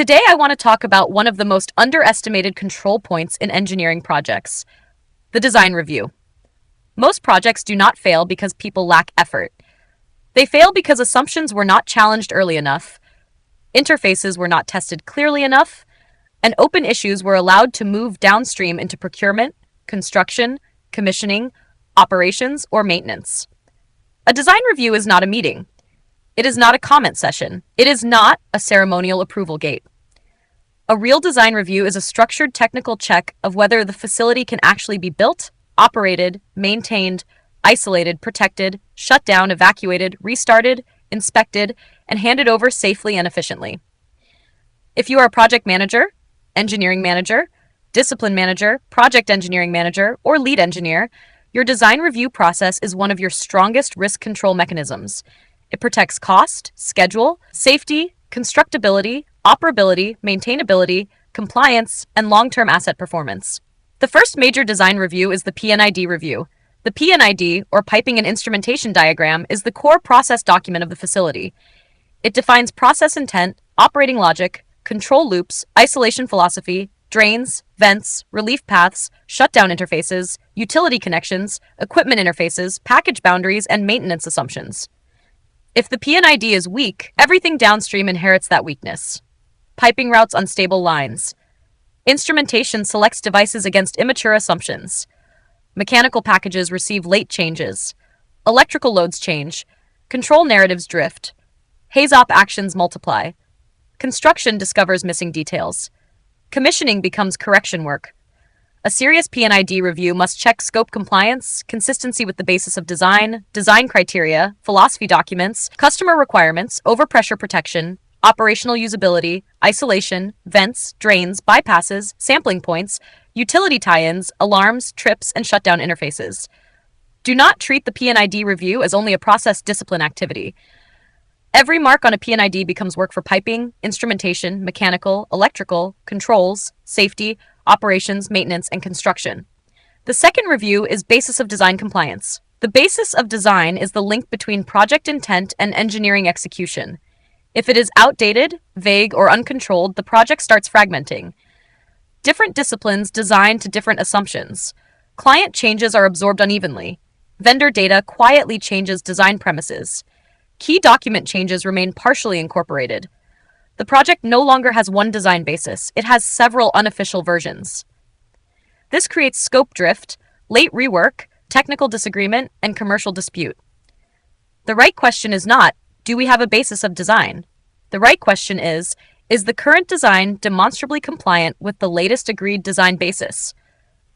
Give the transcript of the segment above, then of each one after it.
Today, I want to talk about one of the most underestimated control points in engineering projects, the design review. Most projects do not fail because people lack effort. They fail because assumptions were not challenged early enough, interfaces were not tested clearly enough, and open issues were allowed to move downstream into procurement, construction, commissioning, operations, or maintenance. A design review is not a meeting. It is not a comment session. It is not a ceremonial approval gate. A real design review is a structured technical check of whether the facility can actually be built, operated, maintained, isolated, protected, shut down, evacuated, restarted, inspected, and handed over safely and efficiently. If you are a project manager, engineering manager, discipline manager, project engineering manager, or lead engineer, your design review process is one of your strongest risk control mechanisms. It protects cost, schedule, safety, constructability, operability, maintainability, compliance, and long-term asset performance. The first major design review is the P&ID review. The P&ID, or Piping and Instrumentation Diagram, is the core process document of the facility. It defines process intent, operating logic, control loops, isolation philosophy, drains, vents, relief paths, shutdown interfaces, utility connections, equipment interfaces, package boundaries, and maintenance assumptions. If the P&ID is weak, everything downstream inherits that weakness. Piping routes unstable lines. Instrumentation selects devices against immature assumptions. Mechanical packages receive late changes. Electrical loads change. Control narratives drift. Haze-op actions multiply. Construction discovers missing details. Commissioning becomes correction work. A serious P&ID review must check scope compliance, consistency with the basis of design, design criteria, philosophy documents, customer requirements, overpressure protection, operational usability, isolation, vents, drains, bypasses, sampling points, utility tie-ins, alarms, trips, and shutdown interfaces. Do not treat the P&ID review as only a process discipline activity. Every mark on a P&ID becomes work for piping, instrumentation, mechanical, electrical, controls, safety, operations, maintenance, and construction. The second review is basis of design compliance. The basis of design is the link between project intent and engineering execution. If it is outdated, vague, or uncontrolled, the project starts fragmenting. Different disciplines design to different assumptions. Client changes are absorbed unevenly. Vendor data quietly changes design premises. Key document changes remain partially incorporated. The project no longer has one design basis, it has several unofficial versions. This creates scope drift, late rework, technical disagreement, and commercial dispute. The right question is not, do we have a basis of design? The right question is the current design demonstrably compliant with the latest agreed design basis?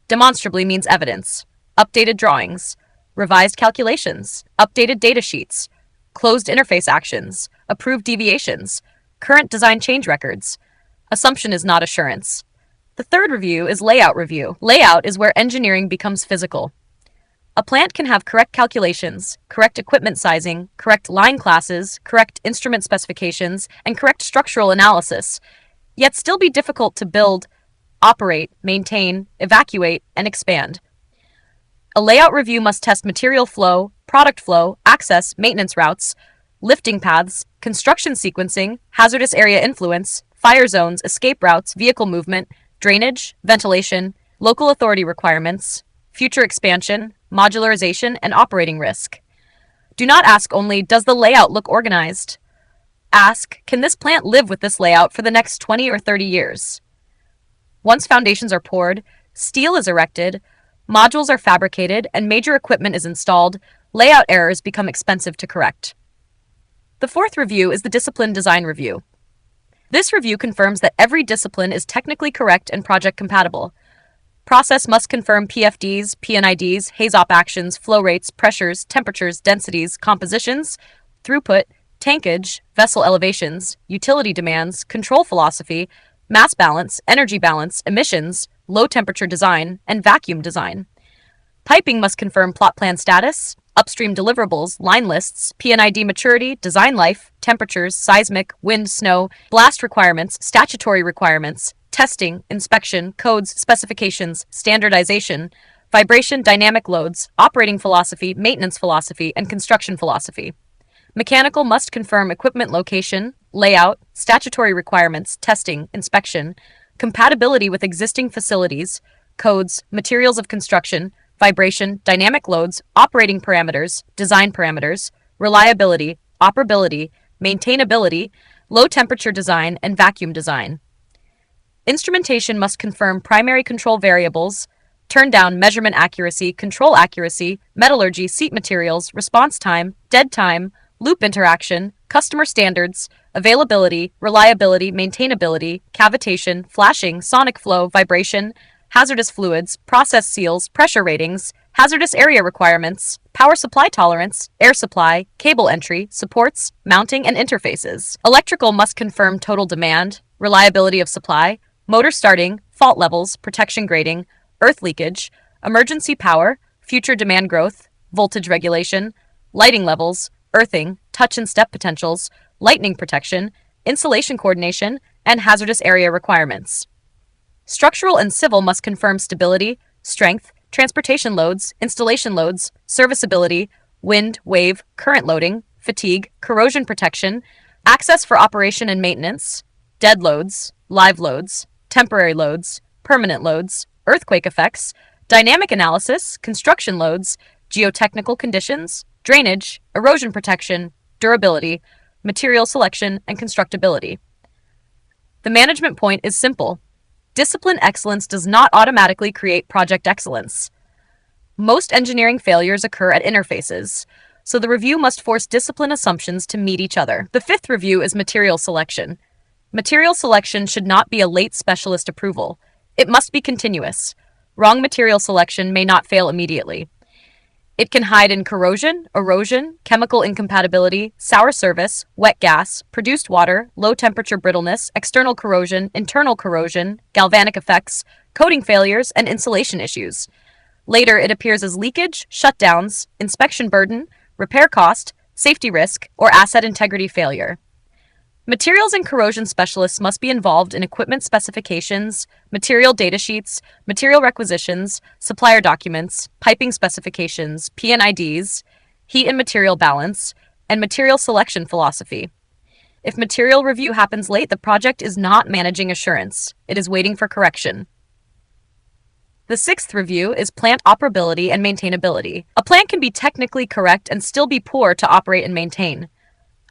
Demonstrably means evidence, updated drawings, revised calculations, updated data sheets, closed interface actions, approved deviations, current design change records. Assumption is not assurance. The third review is layout review. Layout is where engineering becomes physical. A plant can have correct calculations, correct equipment sizing, correct line classes, correct instrument specifications, and correct structural analysis, yet still be difficult to build, operate, maintain, evacuate, and expand. A layout review must test material flow, product flow, access, maintenance routes, lifting paths, construction sequencing, hazardous area influence, fire zones, escape routes, vehicle movement, drainage, ventilation, local authority requirements, future expansion, modularization, and operating risk. Do not ask only, does the layout look organized? Ask, can this plant live with this layout for the next 20 or 30 years? Once foundations are poured, steel is erected, modules are fabricated, and major equipment is installed, layout errors become expensive to correct. The fourth review is the discipline design review. This review confirms that every discipline is technically correct and project compatible. Process must confirm PFDs, P&IDs, haze-op actions, flow rates, pressures, temperatures, densities, compositions, throughput, tankage, vessel elevations, utility demands, control philosophy, mass balance, energy balance, emissions, low temperature design, and vacuum design. Piping must confirm plot plan status, upstream deliverables, line lists, P&ID maturity, design life, temperatures, seismic, wind, snow, blast requirements, statutory requirements, testing, inspection, codes, specifications, standardization, vibration, dynamic loads, operating philosophy, maintenance philosophy, and construction philosophy. Mechanical must confirm equipment location, layout, statutory requirements, testing, inspection, compatibility with existing facilities, codes, materials of construction, vibration, dynamic loads, operating parameters, design parameters, reliability, operability, maintainability, low temperature design, and vacuum design. Instrumentation must confirm primary control variables, turn down measurement accuracy, control accuracy, metallurgy, seat materials, response time, dead time, loop interaction, customer standards, availability, reliability, maintainability, cavitation, flashing, sonic flow, vibration, hazardous fluids, process seals, pressure ratings, hazardous area requirements, power supply tolerance, air supply, cable entry, supports, mounting, and interfaces. Electrical must confirm total demand, reliability of supply, motor starting, fault levels, protection grading, earth leakage, emergency power, future demand growth, voltage regulation, lighting levels, earthing, touch and step potentials, lightning protection, insulation coordination, and hazardous area requirements. Structural and civil must confirm stability, strength, transportation loads, installation loads, serviceability, wind, wave, current loading, fatigue, corrosion protection, access for operation and maintenance, dead loads, live loads, temporary loads, permanent loads, earthquake effects, dynamic analysis, construction loads, geotechnical conditions, drainage, erosion protection, durability, material selection, and constructability. The management point is simple. Discipline excellence does not automatically create project excellence. Most engineering failures occur at interfaces, so the review must force discipline assumptions to meet each other. The fifth review is material selection. Material selection should not be a late specialist approval. It must be continuous. Wrong material selection may not fail immediately. It can hide in corrosion, erosion, chemical incompatibility, sour service, wet gas, produced water, low temperature brittleness, external corrosion, internal corrosion, galvanic effects, coating failures, and insulation issues. Later, it appears as leakage, shutdowns, inspection burden, repair cost, safety risk, or asset integrity failure. Materials and corrosion specialists must be involved in equipment specifications, material data sheets, material requisitions, supplier documents, piping specifications, P&IDs, heat and material balance, and material selection philosophy. If material review happens late, the project is not managing assurance. It is waiting for correction. The sixth review is plant operability and maintainability. A plant can be technically correct and still be poor to operate and maintain.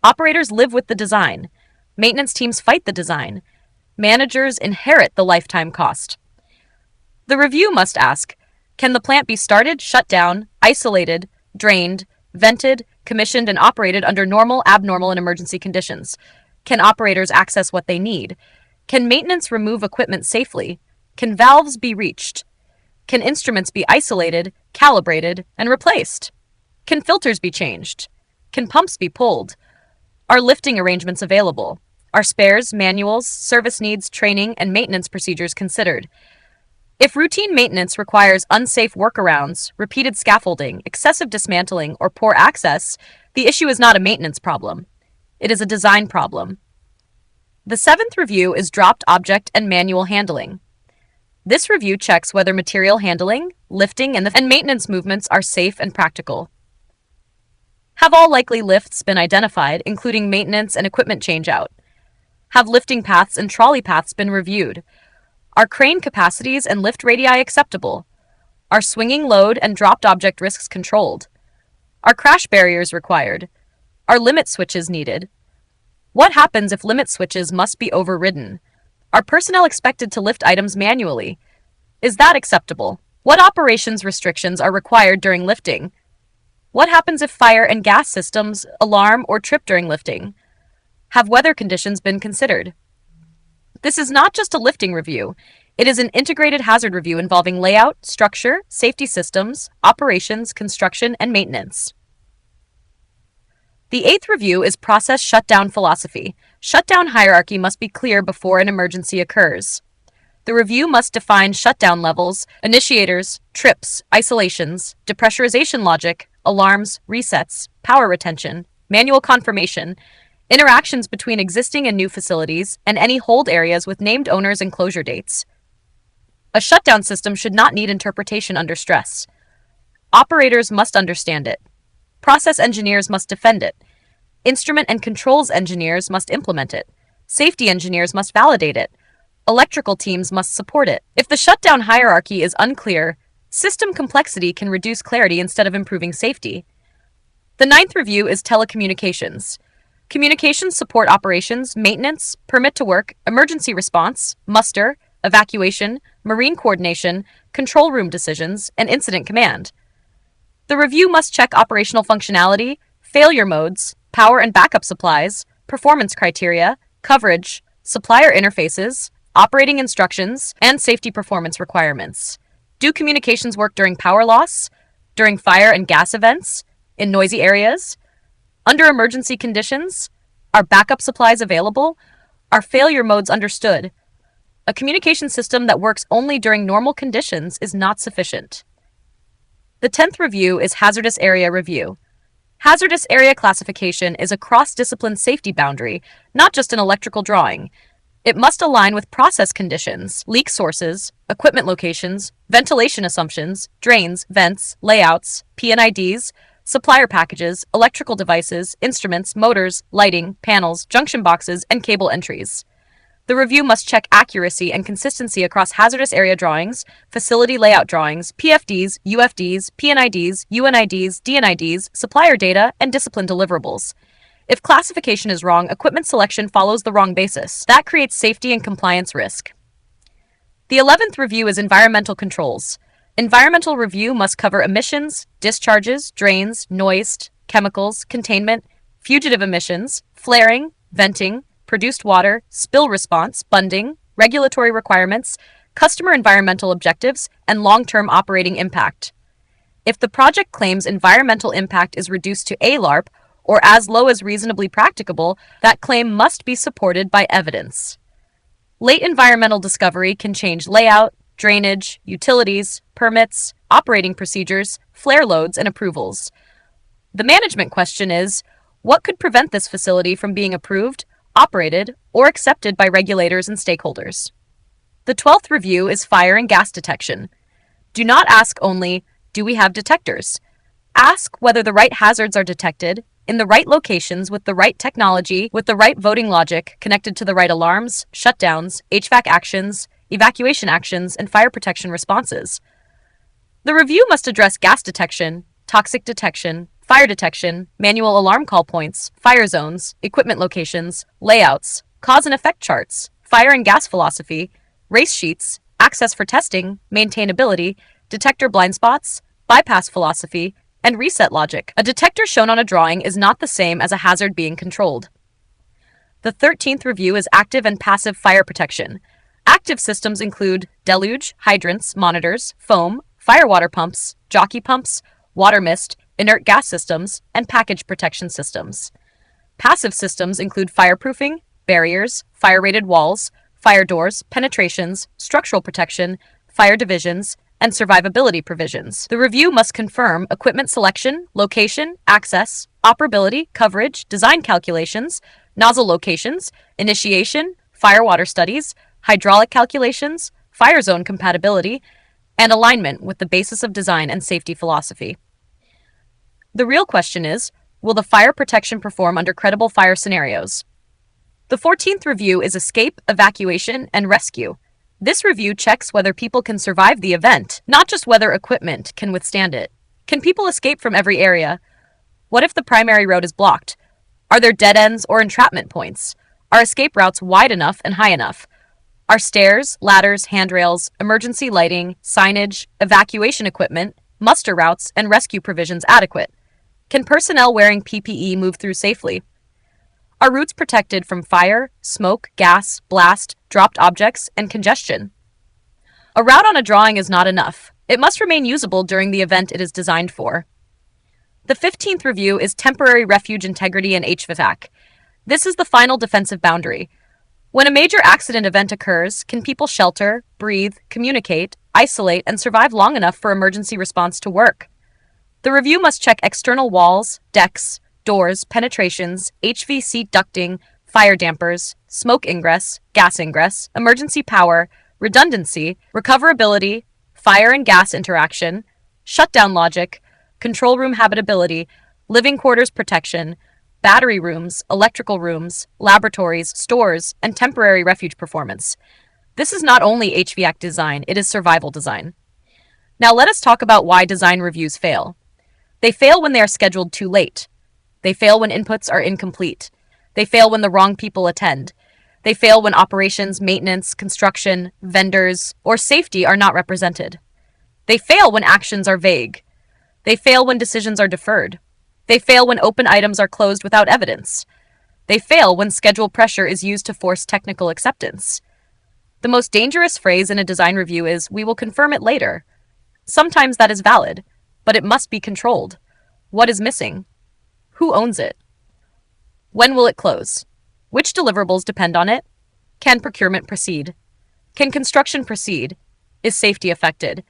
Operators live with the design. Maintenance teams fight the design. Managers inherit the lifetime cost. The review must ask, can the plant be started, shut down, isolated, drained, vented, commissioned, and operated under normal, abnormal, and emergency conditions? Can operators access what they need? Can maintenance remove equipment safely? Can valves be reached? Can instruments be isolated, calibrated, and replaced? Can filters be changed? Can pumps be pulled? Are lifting arrangements available? Are spares, manuals, service needs, training, and maintenance procedures considered? If routine maintenance requires unsafe workarounds, repeated scaffolding, excessive dismantling, or poor access, the issue is not a maintenance problem. It is a design problem. The seventh review is dropped object and manual handling. This review checks whether material handling, lifting, and maintenance movements are safe and practical. Have all likely lifts been identified, including maintenance and equipment changeout? Have lifting paths and trolley paths been reviewed? Are crane capacities and lift radii acceptable? Are swinging load and dropped object risks controlled? Are crash barriers required? Are limit switches needed? What happens if limit switches must be overridden? Are personnel expected to lift items manually? Is that acceptable? What operations restrictions are required during lifting? What happens if fire and gas systems alarm or trip during lifting? Have weather conditions been considered? This is not just a lifting review. It is an integrated hazard review involving layout, structure, safety systems, operations, construction, and maintenance. The eighth review is process shutdown philosophy. Shutdown hierarchy must be clear before an emergency occurs. The review must define shutdown levels, initiators, trips, isolations, depressurization logic, alarms, resets, power retention, manual confirmation, interactions between existing and new facilities, and any hold areas with named owners and closure dates. A shutdown system should not need interpretation under stress. Operators must understand it. Process engineers must defend it. Instrument and controls engineers must implement it. Safety engineers must validate it. Electrical teams must support it. If the shutdown hierarchy is unclear, system complexity can reduce clarity instead of improving safety. The ninth review is telecommunications. Communications support operations, maintenance, permit to work, emergency response, muster, evacuation, marine coordination, control room decisions, and incident command. The review must check operational functionality, failure modes, power and backup supplies, performance criteria, coverage, supplier interfaces, operating instructions, and safety performance requirements. Do communications work during power loss, during fire and gas events, in noisy areas? Under emergency conditions? Are backup supplies available? Are failure modes understood? A communication system that works only during normal conditions is not sufficient. The 10th review is hazardous area review. Hazardous area classification is a cross-discipline safety boundary, not just an electrical drawing. It must align with process conditions, leak sources, equipment locations, ventilation assumptions, drains, vents, layouts, P&IDs, supplier packages, electrical devices, instruments, motors, lighting, panels, junction boxes, and cable entries. The review must check accuracy and consistency across hazardous area drawings, facility layout drawings, PFDs, UFDs, P&IDs, UNIDs, DNIDs, supplier data, and discipline deliverables. If classification is wrong, equipment selection follows the wrong basis. That creates safety and compliance risk. The 11th review is environmental controls. Environmental review must cover emissions, discharges, drains, noise, chemicals, containment, fugitive emissions, flaring, venting, produced water, spill response, bunding, regulatory requirements, customer environmental objectives, and long-term operating impact. If the project claims environmental impact is reduced to ALARP, or as low as reasonably practicable, that claim must be supported by evidence. Late environmental discovery can change layout, drainage, utilities, permits, operating procedures, flare loads, and approvals. The management question is, what could prevent this facility from being approved, operated, or accepted by regulators and stakeholders? The 12th review is fire and gas detection. Do not ask only, do we have detectors? Ask whether the right hazards are detected, in the right locations with the right technology, with the right voting logic, connected to the right alarms, shutdowns, HVAC actions, evacuation actions, and fire protection responses. The review must address gas detection, toxic detection, fire detection, manual alarm call points, fire zones, equipment locations, layouts, cause and effect charts, fire and gas philosophy, race sheets, access for testing, maintainability, detector blind spots, bypass philosophy, and reset logic. A detector shown on a drawing is not the same as a hazard being controlled. The 13th review is active and passive fire protection. Active systems include deluge, hydrants, monitors, foam, fire water pumps, jockey pumps, water mist, inert gas systems, and package protection systems. Passive systems include fireproofing, barriers, fire-rated walls, fire doors, penetrations, structural protection, fire divisions, and survivability provisions. The review must confirm equipment selection, location, access, operability, coverage, design calculations, nozzle locations, initiation, fire water studies, hydraulic calculations, fire zone compatibility, and alignment with the basis of design and safety philosophy. The real question is, will the fire protection perform under credible fire scenarios? The 14th review is escape, evacuation, and rescue. This review checks whether people can survive the event, not just whether equipment can withstand it. Can people escape from every area? What if the primary road is blocked? Are there dead ends or entrapment points? Are escape routes wide enough and high enough? Are stairs, ladders, handrails, emergency lighting, signage, evacuation equipment, muster routes, and rescue provisions adequate? Can personnel wearing PPE move through safely? Are routes protected from fire, smoke, gas, blast, dropped objects, and congestion? A route on a drawing is not enough. It must remain usable during the event it is designed for. The 15th review is temporary refuge integrity and HVAC. This is the final defensive boundary. When a major accident event occurs, can people shelter, breathe, communicate, isolate, and survive long enough for emergency response to work? The review must check external walls, decks, doors, penetrations, HVAC ducting, fire dampers, smoke ingress, gas ingress, emergency power, redundancy, recoverability, fire and gas interaction, shutdown logic, control room habitability, living quarters protection, battery rooms, electrical rooms, laboratories, stores, and temporary refuge performance. This is not only HVAC design, it is survival design. Now let us talk about why design reviews fail. They fail when they are scheduled too late. They fail when inputs are incomplete. They fail when the wrong people attend. They fail when operations, maintenance, construction, vendors, or safety are not represented. They fail when actions are vague. They fail when decisions are deferred. They fail when open items are closed without evidence. They fail when schedule pressure is used to force technical acceptance. The most dangerous phrase in a design review is, "We will confirm it later." Sometimes that is valid, but it must be controlled. What is missing? Who owns it? When will it close? Which deliverables depend on it? Can procurement proceed? Can construction proceed? Is safety affected?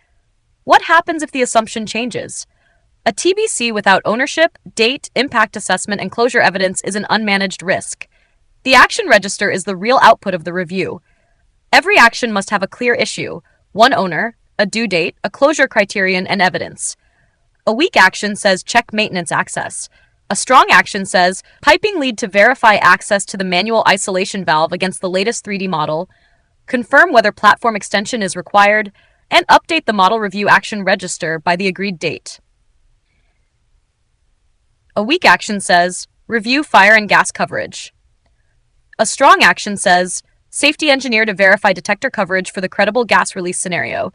What happens if the assumption changes? A TBC without ownership, date, impact assessment, and closure evidence is an unmanaged risk. The action register is the real output of the review. Every action must have a clear issue, one owner, a due date, a closure criterion, and evidence. A weak action says check maintenance access. A strong action says piping lead to verify access to the manual isolation valve against the latest 3D model, confirm whether platform extension is required, and update the model review action register by the agreed date. A weak action says review fire and gas coverage. A strong action says safety engineer to verify detector coverage for the credible gas release scenario,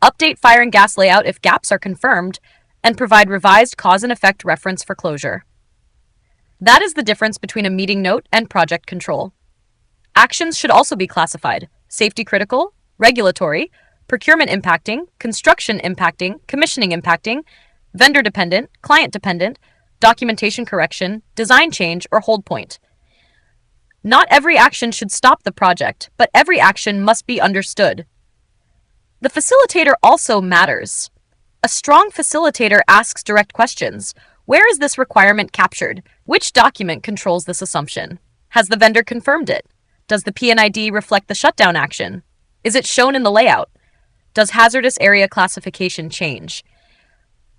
update fire and gas layout if gaps are confirmed, and provide revised cause and effect reference for closure. That is the difference between a meeting note and project control. Actions should also be classified: safety critical, regulatory, procurement impacting, construction impacting, commissioning impacting, vendor dependent, client dependent, documentation correction, design change, or hold point. Not every action should stop the project, but every action must be understood. The facilitator also matters. A strong facilitator asks direct questions. Where is this requirement captured? Which document controls this assumption? Has the vendor confirmed it? Does the P&ID reflect the shutdown action? Is it shown in the layout? Does hazardous area classification change?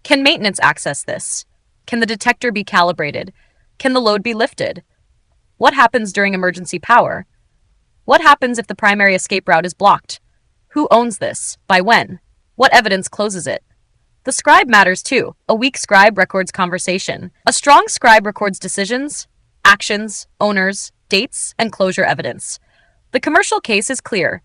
Can maintenance access this? Can the detector be calibrated? Can the load be lifted? What happens during emergency power? What happens if the primary escape route is blocked? Who owns this? By when? What evidence closes it? The scribe matters too. A weak scribe records conversation. A strong scribe records decisions, actions, owners, dates, and closure evidence. The commercial case is clear.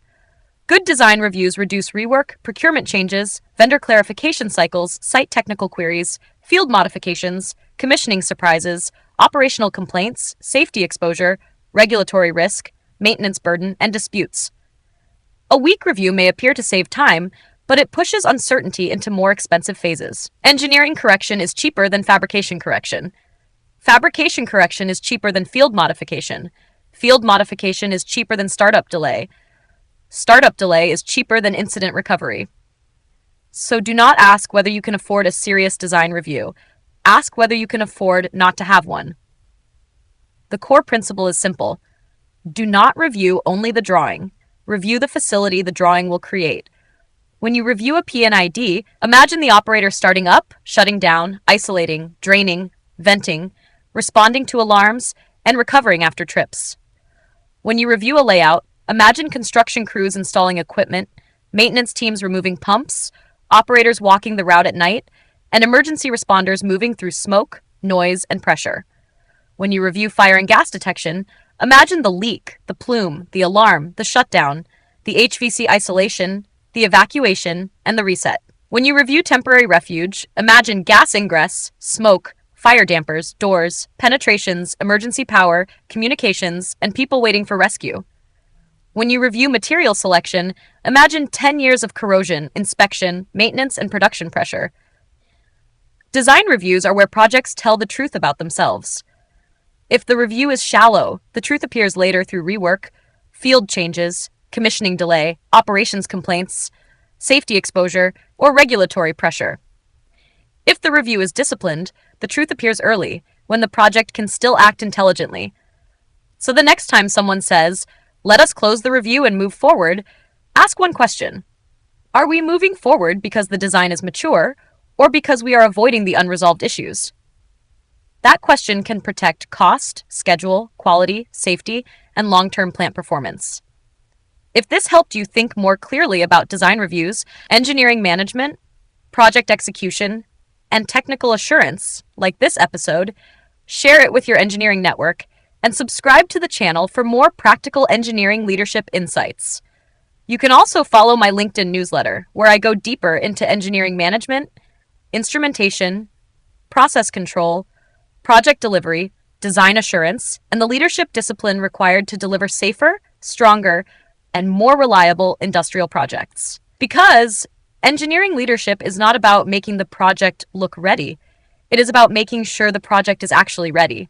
Good design reviews reduce rework, procurement changes, vendor clarification cycles, site technical queries, field modifications, commissioning surprises, operational complaints, safety exposure, regulatory risk, maintenance burden, and disputes. A weak review may appear to save time, but it pushes uncertainty into more expensive phases. Engineering correction is cheaper than fabrication correction. Fabrication correction is cheaper than field modification. Field modification is cheaper than startup delay. Startup delay is cheaper than incident recovery. So do not ask whether you can afford a serious design review. Ask whether you can afford not to have one. The core principle is simple. Do not review only the drawing. Review the facility the drawing will create. When you review a P&ID, imagine the operator starting up, shutting down, isolating, draining, venting, responding to alarms, and recovering after trips. When you review a layout, imagine construction crews installing equipment, maintenance teams removing pumps, operators walking the route at night, and emergency responders moving through smoke, noise, and pressure. When you review fire and gas detection, imagine the leak, the plume, the alarm, the shutdown, the HVC isolation, the evacuation, and the reset. When you review temporary refuge, imagine gas ingress, smoke, fire dampers, doors, penetrations, emergency power, communications, and people waiting for rescue. When you review material selection, imagine 10 years of corrosion, inspection, maintenance, and production pressure. Design reviews are where projects tell the truth about themselves. If the review is shallow, the truth appears later through rework, field changes, commissioning delay, operations complaints, safety exposure, or regulatory pressure. If the review is disciplined, the truth appears early, when the project can still act intelligently. So the next time someone says, "Let us close the review and move forward," ask one question. Are we moving forward because the design is mature, or because we are avoiding the unresolved issues? That question can protect cost, schedule, quality, safety, and long-term plant performance. If this helped you think more clearly about design reviews, engineering management, project execution, and technical assurance, like this episode, share it with your engineering network and subscribe to the channel for more practical engineering leadership insights. You can also follow my LinkedIn newsletter, where I go deeper into engineering management, instrumentation, process control, project delivery, design assurance, and the leadership discipline required to deliver safer, stronger, and more reliable industrial projects. Because engineering leadership is not about making the project look ready, it is about making sure the project is actually ready.